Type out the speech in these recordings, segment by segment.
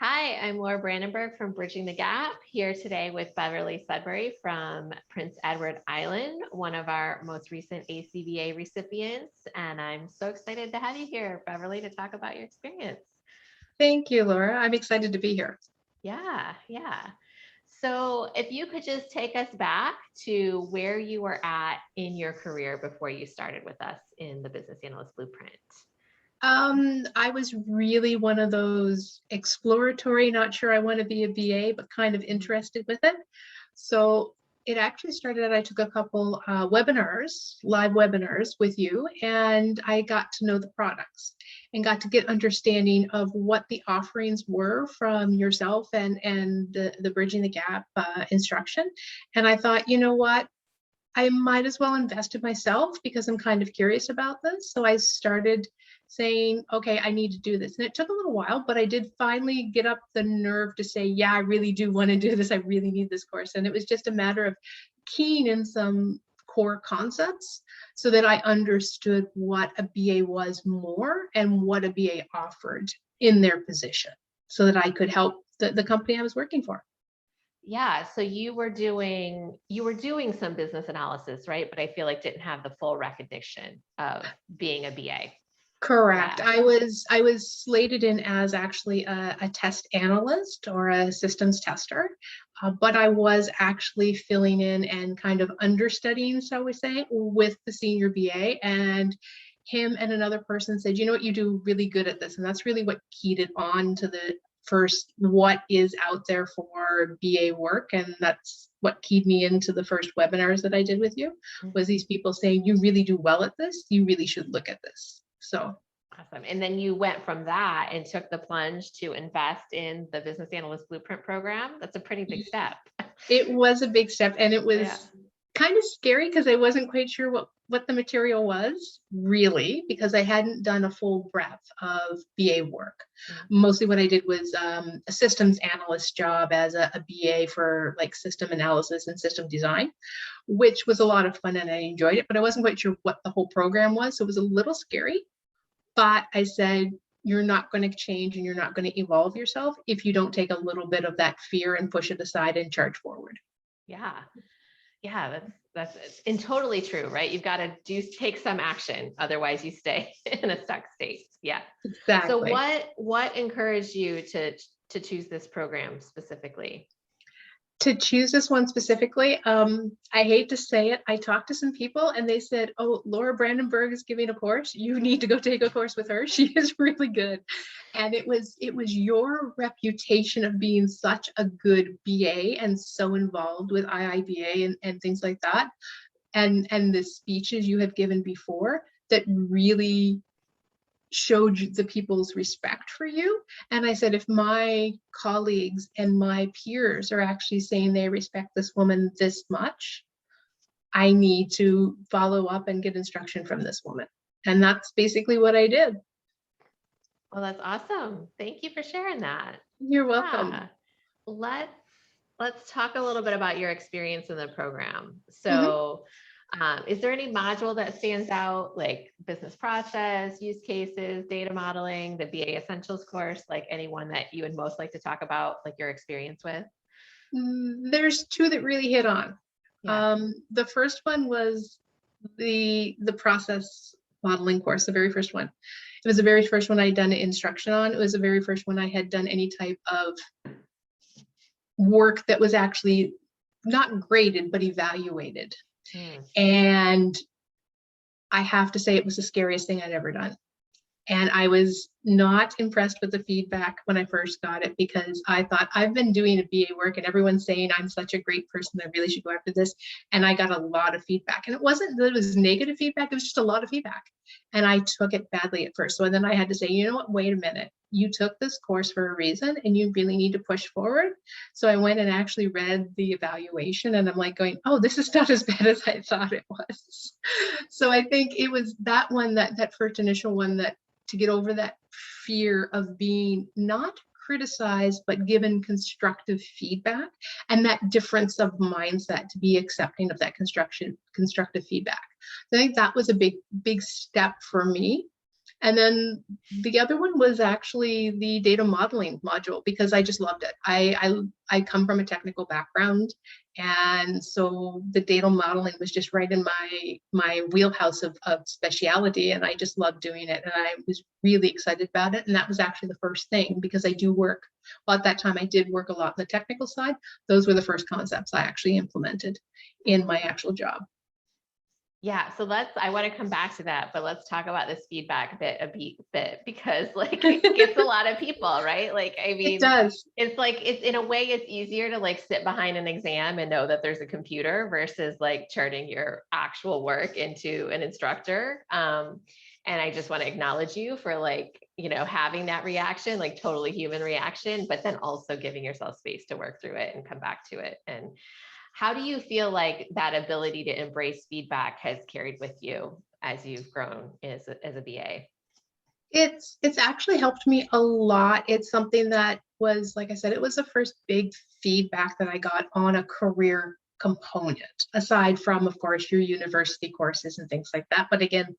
Hi, I'm Laura Brandenburg from Bridging the Gap, here today with Beverly Sudbury from Prince Edward Island, one of our most recent ACBA recipients. And I'm so excited to have you here, Beverly, to talk about your experience. Thank you, Laura. I'm excited to be here. Yeah. So if you could just take us back to where you were at in your career before you started with us in the Business Analyst Blueprint. I was really one of those exploratory, not sure I want to be a BA, but kind of interested with it. So it actually started out, I took a couple webinars, live webinars with you, and I got to know the products and got to get understanding of what the offerings were from yourself and the Bridging the Gap instruction. And I thought, you know what? I might as well invest in myself because I'm kind of curious about this. So I started saying, okay, I need to do this. And it took a little while, but I did finally get up the nerve to say, yeah, I really do want to do this. I really need this course. And it was just a matter of keying in some core concepts so that I understood what a BA was more and what a BA offered in their position so that I could help the company I was working for. Yeah, so you were doing some business analysis, right? But I feel like didn't have the full recognition of being a BA. Correct. Yeah. I was slated in as actually a test analyst or a systems tester, but I was actually filling in and kind of understudying, shall we say, with the senior BA. And him and another person said, you know what, you do really good at this. And that's really what keyed it on to the first, what is out there for BA work. And that's what keyed me into the first webinars that I did with you, was these people saying, you really do well at this. You really should look at this. So Awesome. And then you went from that and took the plunge to invest in the Business Analyst Blueprint program. That's a pretty big step. it was a big step, and it was Yeah. kind of scary because I wasn't quite sure what the material was really, because I hadn't done a full breadth of BA work. Mostly what I did was a systems analyst job as a BA for like system analysis and system design, which was a lot of fun and I enjoyed it, but I wasn't quite sure what the whole program was. So it was a little scary, but I said, you're not going to change and you're not going to evolve yourself if you don't take a little bit of that fear and push it aside and charge forward. Yeah. That's and totally true, right? You've got to take some action, otherwise you stay in a stuck state. Yeah. Exactly. So what encouraged you to choose this program specifically? To choose this one specifically, I hate to say it, I talked to some people and they said, oh, Laura Brandenburg is giving a course. You need to go take a course with her. She is really good. And it was your reputation of being such a good BA and so involved with IIBA and things like that. And the speeches you have given before that really showed the people's respect for you. And I said, if my colleagues and my peers are actually saying they respect this woman this much, I need to follow up and get instruction from this woman. And that's basically what I did. Well, that's awesome. Thank you for sharing that. You're welcome. Yeah. Let's talk a little bit about your experience in the program. So is there any module that stands out, like business process, use cases, data modeling, the BA Essentials course, like anyone that you would most like to talk about, like your experience with? There's two that really hit on. Yeah. The first one was the process modeling course, the very first one. It was the very first one I'd done instruction on. It was the very first one I had done any type of work that was actually not graded, but evaluated. And I have to say it was the scariest thing I'd ever done. And I was not impressed with the feedback when I first got it, because I thought, I've been doing a BA work and everyone's saying I'm such a great person, I really should go after this. And I got a lot of feedback. And it wasn't that it was negative feedback, it was just a lot of feedback. And I took it badly at first. So then I had to say, you know what, wait a minute. You took this course for a reason and you really need to push forward. So I went and actually read the evaluation and I'm like going, oh, this is not as bad as I thought it was. So I think it was that one, that first initial one, that to get over that fear of being not criticized, but given constructive feedback, and that difference of mindset to be accepting of that constructive feedback. I think that was a big step for me. And then the other one was actually the data modeling module because I just loved it. I come from a technical background, and so the data modeling was just right in my wheelhouse of speciality, and I just loved doing it, and I was really excited about it. And that was actually the first thing, because I do work, well, at that time I did work a lot on the technical side. Those were the first concepts I actually implemented in my actual job. Yeah, so I want to come back to that, but let's talk about this feedback bit because like it gets a lot of people, right? Like, I mean, It does. it's like, it's in a way, it's easier to like sit behind an exam and know that there's a computer versus like turning your actual work into an instructor. And I just want to acknowledge you for like, having that reaction, like totally human reaction, but then also giving yourself space to work through it and come back to it. And how do you feel like that ability to embrace feedback has carried with you as you've grown as a BA? It's actually helped me a lot. It's something that was, like I said, it was the first big feedback that I got on a career component, aside from, of course, your university courses and things like that. But again,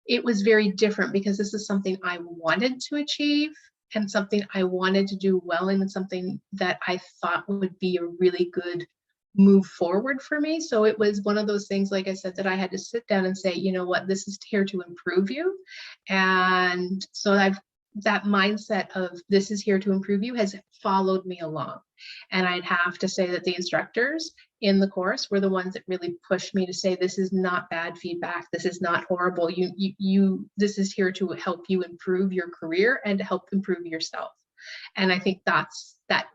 it was very different because this is something I wanted to achieve and something I wanted to do well in, and something that I thought would be a really good move forward for me. So it was one of those things, like I said, that I had to sit down and say, you know what, this is here to improve you. And so that mindset of this is here to improve you has followed me along. And I'd have to say that the instructors in the course were the ones that really pushed me to say, this is not bad feedback. This is not horrible. This is here to help you improve your career and to help improve yourself. And I think that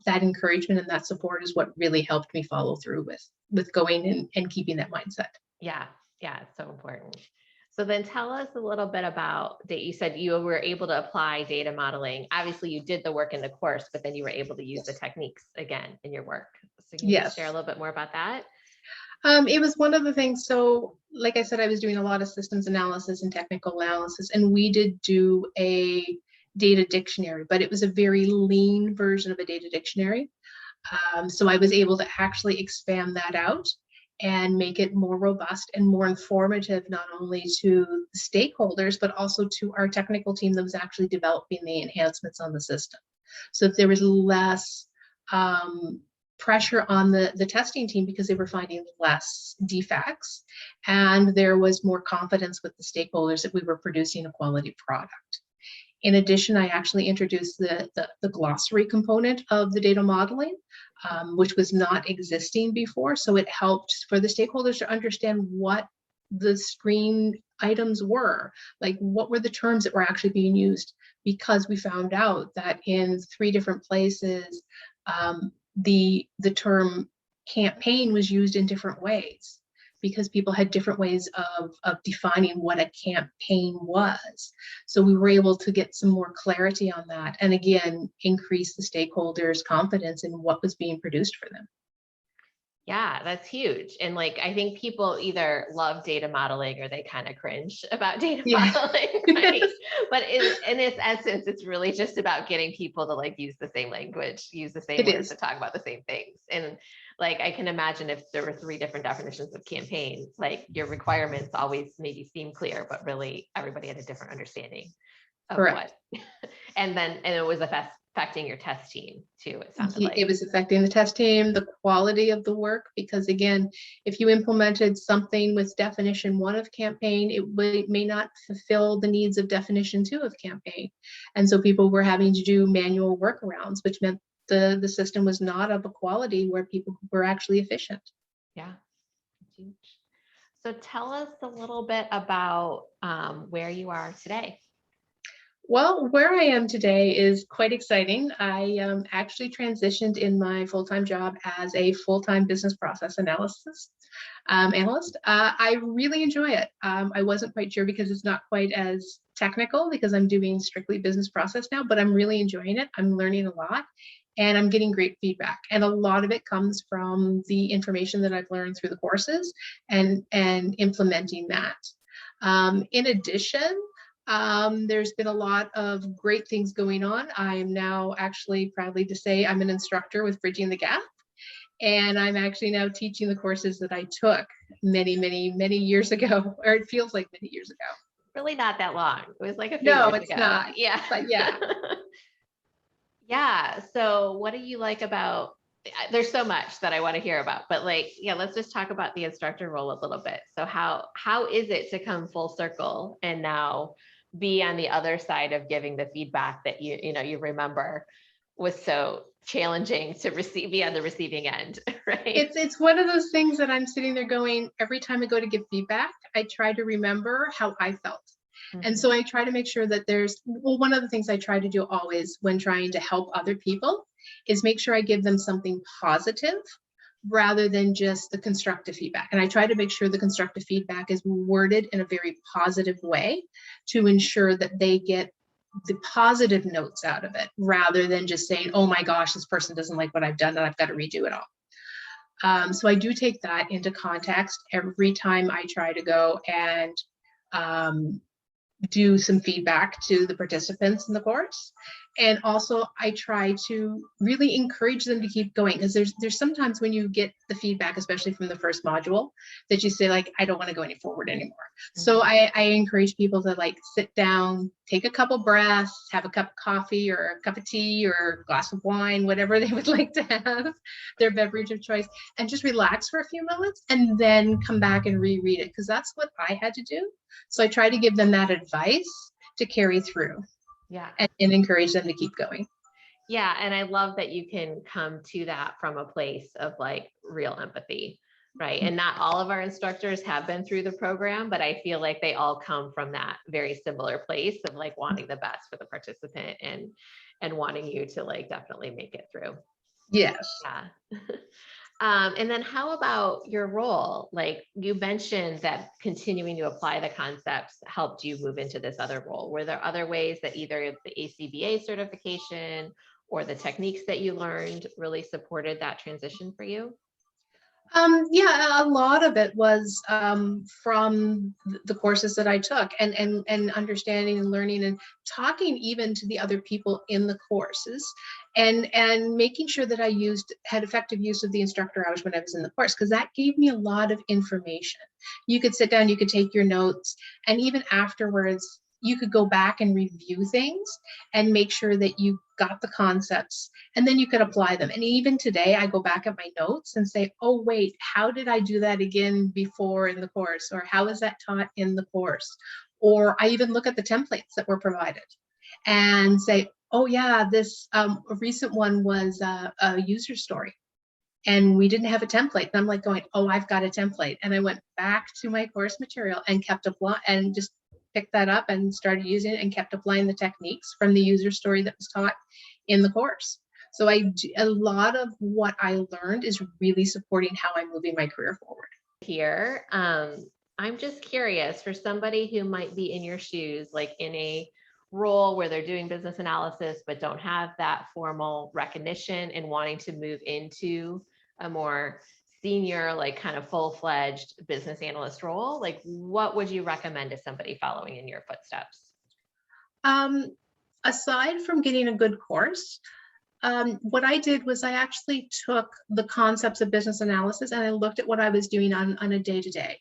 encouragement and that support is what really helped me follow through with going and keeping that mindset. Yeah, it's so important. So then tell us a little bit about that. You said you were able to apply data modeling. Obviously you did the work in the course, but then you were able to use the techniques again in your work. So can you just share a little bit more about that? It was one of the things. So like I said, I was doing a lot of systems analysis and technical analysis, and we did do a data dictionary, but it was a very lean version of a data dictionary. So I was able to actually expand that out and make it more robust and more informative, not only to the stakeholders, but also to our technical team that was actually developing the enhancements on the system. So if there was less pressure on the testing team because they were finding less defects, and there was more confidence with the stakeholders that we were producing a quality product. In addition, I actually introduced the glossary component of the data modeling, which was not existing before. So it helped for the stakeholders to understand what the screen items were, like what were the terms that were actually being used, because we found out that in 3 different places, the term campaign was used in different ways, because people had different ways of defining what a campaign was. So we were able to get some more clarity on that, and again, increase the stakeholders' confidence in what was being produced for them. Yeah, that's huge. And like, I think people either love data modeling or they kind of cringe about data modeling, right? But in its essence, it's really just about getting people to like use the same language, use the same words to talk about the same things. And like, I can imagine if there were 3 different definitions of campaign, like your requirements always maybe seem clear, but really everybody had a different understanding of what. And it was affecting your test team too, it sounded like. It was affecting the test team, the quality of the work, because again, if you implemented something with definition 1 of campaign, it may not fulfill the needs of definition 2 of campaign. And so people were having to do manual workarounds, which meant the system was not of a quality where people were actually efficient. Yeah. Huge. So tell us a little bit about where you are today. Well, where I am today is quite exciting. I actually transitioned in my full-time job as a full-time business process analyst. I really enjoy it. I wasn't quite sure because it's not quite as technical, because I'm doing strictly business process now, but I'm really enjoying it. I'm learning a lot, and I'm getting great feedback. And a lot of it comes from the information that I've learned through the courses and implementing that. In addition, there's been a lot of great things going on. I am now actually proudly to say I'm an instructor with Bridging the Gap. And I'm actually now teaching the courses that I took many, many, many years ago, or it feels like many years ago. really not that long. It was like a few No, years it's ago. not. Yeah. But yeah. Yeah. So what do you like about, there's so much that I want to hear about, but like, yeah, let's just talk about the instructor role a little bit. So how is it to come full circle and now be on the other side of giving the feedback that you remember was so challenging to receive, be on the receiving end, right? It's one of those things that I'm sitting there going, every time I go to give feedback, I try to remember how I felt. And Mhm. so I try to make sure that one of the things I try to do always when trying to help other people is make sure I give them something positive rather than just the constructive feedback. And I try to make sure the constructive feedback is worded in a very positive way to ensure that they get the positive notes out of it rather than just saying, oh my gosh, this person doesn't like what I've done and I've got to redo it all. So I do take that into context every time I try to go and do some feedback to the participants in the course. And also I try to really encourage them to keep going, because there's sometimes when you get the feedback, especially from the first module, that you say like, I don't want to go any forward anymore. So I encourage people to like sit down, take a couple breaths, have a cup of coffee or a cup of tea or a glass of wine, whatever they would like to have, their beverage of choice, and just relax for a few moments and then come back and reread it, because that's what I had to do. So I try to give them that advice to carry through. Yeah. And encourage them to keep going. Yeah. And I love that you can come to that from a place of like real empathy, right? And not all of our instructors have been through the program, but I feel like they all come from that very similar place of like wanting the best for the participant and wanting you to like definitely make it through. Yes. Yeah. And then how about your role? Like you mentioned that continuing to apply the concepts helped you move into this other role. Were there other ways that either the ACBA certification or the techniques that you learned really supported that transition for you? Yeah, a lot of it was from the courses that I took, and understanding and learning and talking even to the other people in the courses, and making sure that I had effective use of the instructor hours when I was in the course, because that gave me a lot of information. You could sit down, you could take your notes, and even afterwards, you could go back and review things and make sure that you got the concepts, and then you could apply them. And even today, I go back at my notes and say, oh, wait, how did I do that again before in the course? Or how is that taught in the course? Or I even look at the templates that were provided and say, oh yeah, this a recent one was a user story. And we didn't have a template. And I'm like going, oh, I've got a template. And I went back to my course material and kept applying and just picked that up and started using it and kept applying the techniques from the user story that was taught in the course. So a lot of what I learned is really supporting how I'm moving my career forward. Here, I'm just curious for somebody who might be in your shoes, like in a role where they're doing business analysis, but don't have that formal recognition and wanting to move into a more senior, like kind of full-fledged business analyst role, like what would you recommend to somebody following in your footsteps? Aside from getting a good course, what I did was I actually took the concepts of business analysis and I looked at what I was doing on a day-to-day.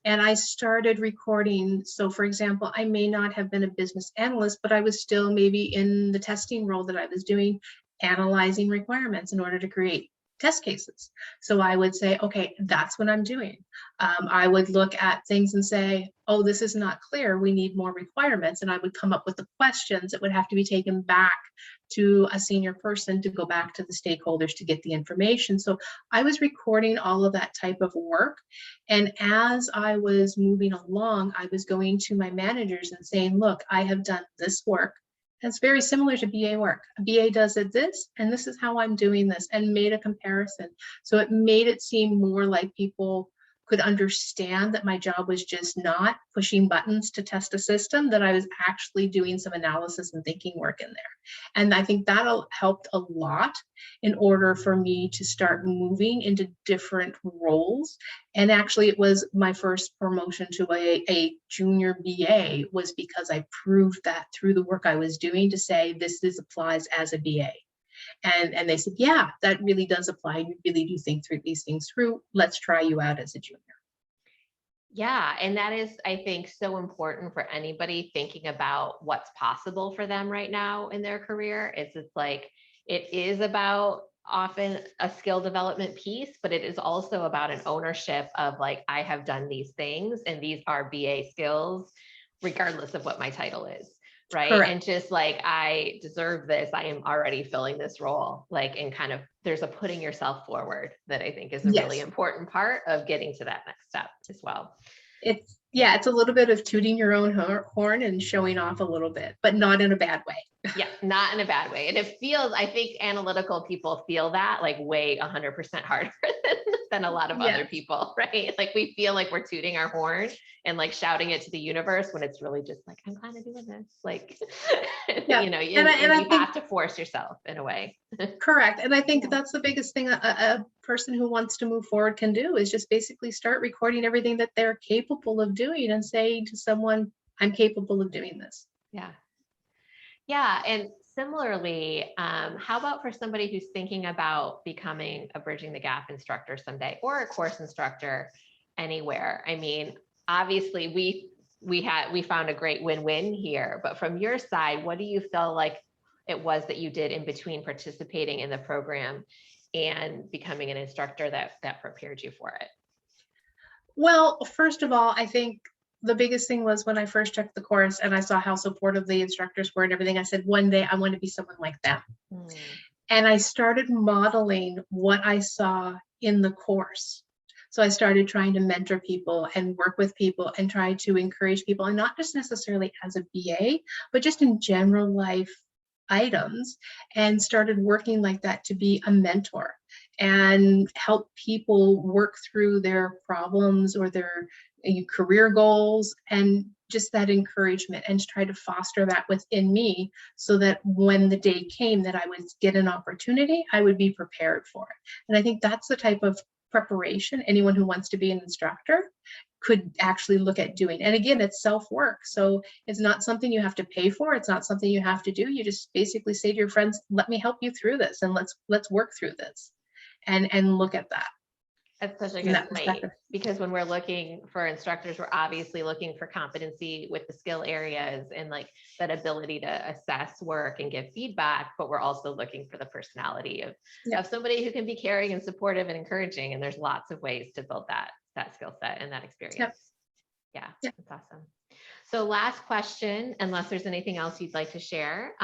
And I started recording. So for example, I may not have been a business analyst, but I was still maybe in the testing role that I was doing, analyzing requirements in order to create test cases. So I would say, okay, that's what I'm doing. I would look at things and say, oh, this is not clear. We need more requirements. And I would come up with the questions that would have to be taken back to a senior person to go back to the stakeholders to get the information. So I was recording all of that type of work. And as I was moving along, I was going to my managers and saying, look, I have done this work. It's very similar to BA work. A BA does it this, and this is how I'm doing this, and made a comparison. So it made it seem more like people could understand that my job was just not pushing buttons to test a system, that I was actually doing some analysis and thinking work in there. And I think that helped a lot in order for me to start moving into different roles. And actually it was my first promotion to a junior BA was because I proved that through the work I was doing to say, this applies as a BA. And they said, yeah, that really does apply. You really do think through these things through. Let's try you out as a junior. Yeah. And that is, I think, so important for anybody thinking about what's possible for them right now in their career. It's like, it is about often a skill development piece, but it is also about an ownership of like, I have done these things and these are BA skills, regardless of what my title is. Right. Correct. And just like, I deserve this, I am already filling this role. Like, and kind of, there's a putting yourself forward that I think is a really Yes. important part of getting to that next step as well. It's a little bit of tooting your own horn and showing off a little bit, but not in a bad way. Yeah, not in a bad way. And it feels, I think analytical people feel that like way 100% harder than a lot of other Yes. people, right? Like we feel like we're tooting our horn and like shouting it to the universe when it's really just like, I'm kind of doing this. Like, Yeah. you know, And I and you think have to force yourself in a way. correct. And I think Yeah. that's the biggest thing a person who wants to move forward can do is just basically start recording everything that they're capable of doing and saying to someone, I'm capable of doing this. Yeah. Yeah. And similarly, how about for somebody who's thinking about becoming a Bridging the Gap instructor someday or a course instructor anywhere? I mean, obviously we found a great win-win here, but from your side, what do you feel like it was that you did in between participating in the program and becoming an instructor that prepared you for it? Well, first of all, I think the biggest thing was when I first took the course and I saw how supportive the instructors were and everything, I said, one day I want to be someone like them. Mm. And I started modeling what I saw in the course. So I started trying to mentor people and work with people and try to encourage people, and not just necessarily as a BA, but just in general life items, and started working like that to be a mentor and help people work through their problems or their career goals, and just that encouragement, and to try to foster that within me so that when the day came that I would get an opportunity, I would be prepared for it. And I think that's the type of preparation anyone who wants to be an instructor could actually look at doing. And again, it's self-work. So it's not something you have to pay for. It's not something you have to do. You just basically say to your friends, let me help you through this, and let's work through this and look at that. That's such a From good that point, perspective. because when we're looking for instructors, we're obviously looking for competency with the skill areas and like that ability to assess work and give feedback, but we're also looking for the personality Yeah. of somebody who can be caring and supportive and encouraging. And there's lots of ways to build that skill set and that experience. Yep. Yeah, Yep. that's awesome. So last question, unless there's anything else you'd like to share,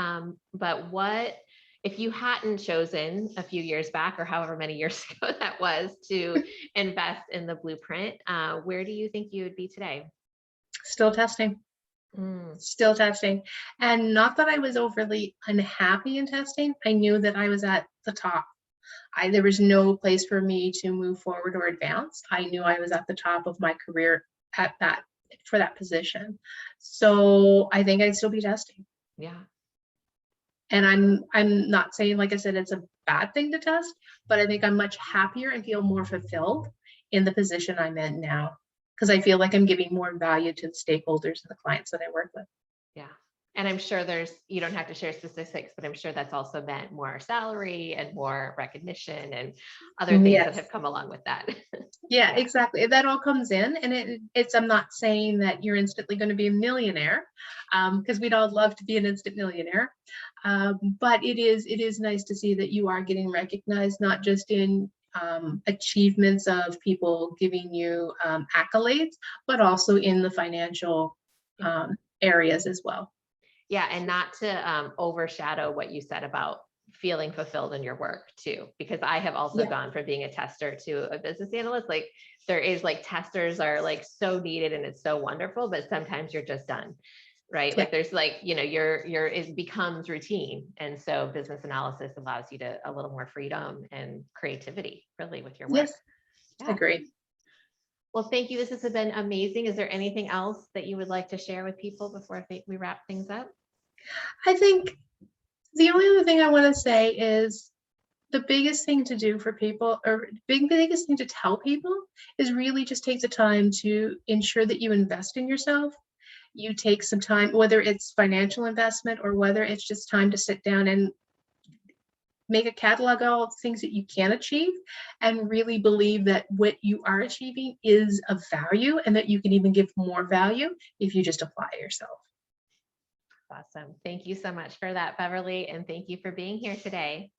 but what, if you hadn't chosen a few years back or however many years ago that was to invest in the blueprint, where do you think you would be today? Still testing. Mm, Still testing. And not that I was overly unhappy in testing. I knew that I was at the top. There was no place for me to move forward or advance. I knew I was at the top of my career for that position. So I think I'd still be testing. yeah. And I'm not saying, like I said, it's a bad thing to test, but I think I'm much happier and feel more fulfilled in the position I'm in now, because I feel like I'm giving more value to the stakeholders and the clients that I work with. Yeah. And I'm sure you don't have to share specifics, but I'm sure that's also meant more salary and more recognition and other things that Yes. have come along with that. Yeah, exactly. That all comes in, and I'm not saying that you're instantly going to be a millionaire, because we'd all love to be an instant millionaire. But it is nice to see that you are getting recognized, not just in achievements of people giving you accolades, but also in the financial areas as well. Yeah. And not to overshadow what you said about feeling fulfilled in your work too, because I have also gone from being a tester to a business analyst. Like there is like testers are like so needed and it's so wonderful, but sometimes you're just done, right? Yeah. Like there's like, you know, it becomes routine. And so business analysis allows you to a little more freedom and creativity really with your work. Yes, yeah. Agreed. Well, thank you. This has been amazing. Is there anything else that you would like to share with people before we wrap things up? I think the only other thing I want to say is the biggest thing to do for people, or biggest thing to tell people, is really just take the time to ensure that you invest in yourself. You take some time, whether it's financial investment or whether it's just time to sit down and make a catalog of all the things that you can achieve and really believe that what you are achieving is of value and that you can even give more value if you just apply yourself. Awesome. Thank you so much for that, Beverly. And thank you for being here today.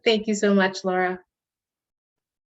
Thank you so much, Laura.